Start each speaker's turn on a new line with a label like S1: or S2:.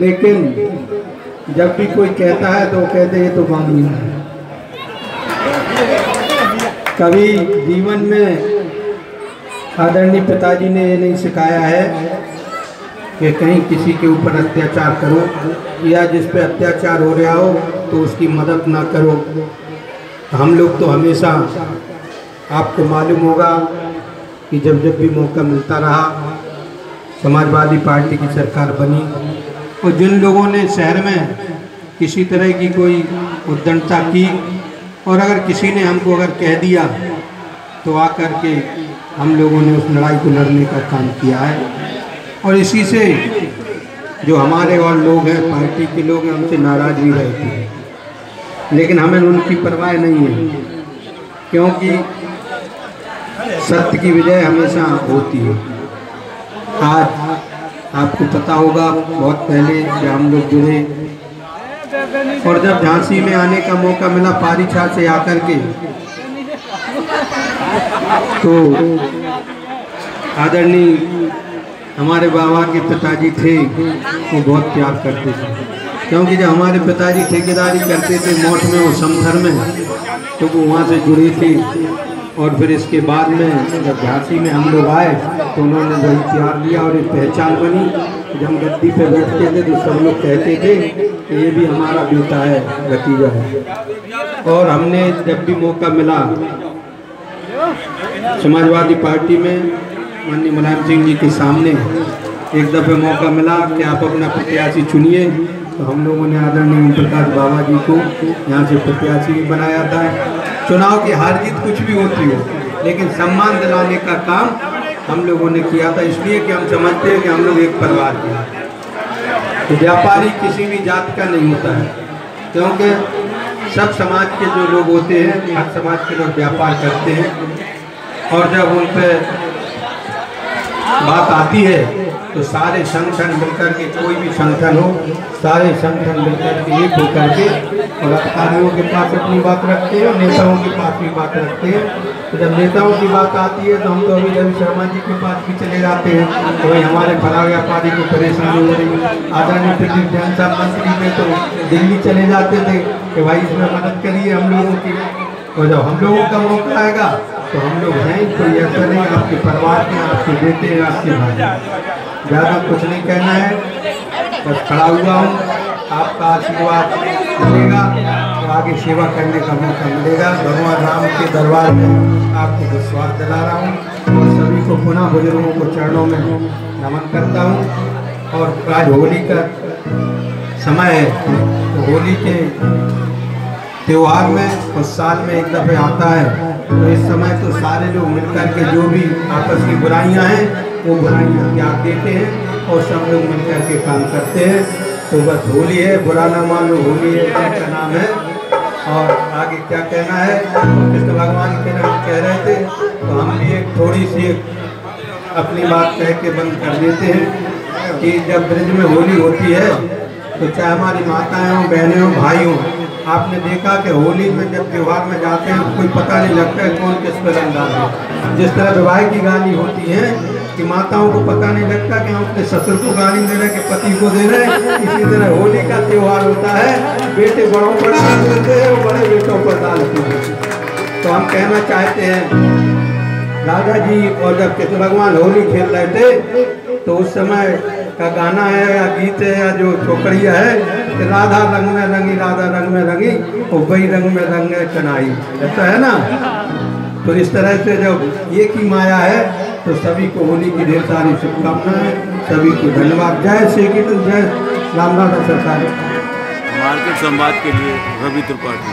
S1: लेकिन जब भी कोई कहता है तो कहते हैं तो बानी है। कभी जीवन में आदरणीय पिताजी ने ये नहीं सिखाया है कि कहीं किसी के ऊपर अत्याचार करो या जिस पे अत्याचार हो रहा हो तो उसकी मदद ना करो। हम लोग तो हमेशा, आपको मालूम होगा कि जब भी मौका मिलता रहा, समाजवादी पार्टी की सरकार बनी और जिन लोगों ने शहर में किसी तरह की कोई उद्दंडता की और अगर किसी ने हमको अगर कह दिया तो आकर के हम लोगों ने उस लड़ाई को लड़ने का काम किया है। और इसी से जो हमारे और लोग हैं, पार्टी के लोग हैं, हमसे नाराज भी रहते हैं, लेकिन हमें उनकी परवाह नहीं है, क्योंकि सत्य की विजय हमेशा होती है। आज आपको पता होगा बहुत पहले जब हम लोग जुड़े और जब झांसी में आने का मौका मिला पारीछा से आकर के, तो आदरणीय हमारे बाबा के पिताजी थे वो बहुत प्यार करते थे, क्योंकि जब हमारे पिताजी ठेकेदारी करते थे मोठ में और समथर में, तो वो वहाँ से जुड़े थे। और फिर इसके बाद में जब झांसी में हम लोग आए तो उन्होंने वही प्यार दिया और एक पहचान बनी। जब हम गद्दी पे बैठते थे तो सब लोग कहते थे कि ये भी हमारा बेटा है, भतीजा है। और हमने जब भी मौका मिला समाजवादी पार्टी में माननीय मुलायम सिंह जी के सामने एक दफ़े मौका मिला कि आप अपना प्रत्याशी चुनिए, तो हम लोगों ने आदरणीय ओम प्रकाश बाबा जी को यहाँ से प्रत्याशी भी बनाया था। चुनाव की हार जीत कुछ भी होती हो, लेकिन सम्मान दिलाने का काम हम लोगों ने किया था, इसलिए कि हम समझते हैं कि हम लोग एक परिवार के हैं। तो व्यापारी किसी भी जात का नहीं होता है, क्योंकि सब समाज के जो लोग होते हैं, हर समाज के लोग व्यापार करते हैं। और जब उन पर बात आती है तो सारे संगठन मिलकर के, कोई भी संगठन हो, सारे संगठन मिलकर के एक होकर के और अधिकारियों के पास अपनी बात रखते हैं और नेताओं के पास भी बात रखते हैं। तो जब नेताओं की बात आती है तो हम तो अभी रवि शर्मा जी के पास भी चले जाते हैं तो भाई हमारे फला व्यापारी को परेशानी हो रही। आदरणीय प्रदीप जैन साहब मंत्री में तो दिल्ली चले जाते थे कि भाई इसमें मदद करिए हम लोगों की। और जब हम लोगों का मौका आएगा तो हम लोग हैं, कोई ऐसा नहीं, आपके परिवार के, आपके बेटे हैं, आपके भाई। ज़्यादा कुछ नहीं कहना है, बस खड़ा हुआ हूँ, आपका आशीर्वाद मिलेगा तो आगे सेवा करने का मौका मिलेगा। भगवान राम के दरबार में आपको विश्वास दिला रहा हूँ और सभी को पुनः बुजुर्गों को चरणों में नमन करता हूँ। और आज होली का समय है, तो होली के त्यौहार में उस साल में एक दफ़े आता है, तो इस समय तो सारे लोग मिलकर के जो भी आपस की बुराइयां हैं वो बुराइयां त्याग देते हैं और सब लोग मिलकर के काम करते हैं। तो बस होली है, बुरा ना मानो, होली है का नाम है। और आगे क्या कहना है, कृष्ण भगवान के नाम कह रहे थे तो हम भी एक थोड़ी सी अपनी बात कह के बंद कर देते हैं कि जब ब्रज में होली होती है तो चाहे हमारी माताएं हों, बहनें हों, भाई हों, आपने देखा कि होली में जब त्योहार में जाते हैं कोई पता नहीं लगता है कौन किस पर रंग डाल है। जिस तरह विवाह की गाली होती है कि माताओं को पता नहीं लगता कि हम अपने ससुर को गाली दे रहे हैं कि पति को दे रहे हैं, इसी तरह होली का त्यौहार होता है, बेटे बड़ों पर डाल देते हैं, बड़े बेटों पर डालते हैं। तो हम कहना चाहते हैं राधा जी, और जब कृष्ण भगवान होली खेल रहे थे तो उस समय का गाना है या गीत है या जो चौकड़िया है कि राधा रंग में रंगी, राधा रंग में रंगी और वही रंग में रंग कनाई, ऐसा है ना। तो इस तरह से जब ये की माया है तो सभी को होली की ढेर सारी शुभकामनाएं, सभी को धन्यवाद। जय श्री कृष्ण, जय रामनाथ सरकार।
S2: मार्केट संवाद के लिए रवि त्रिपाठी।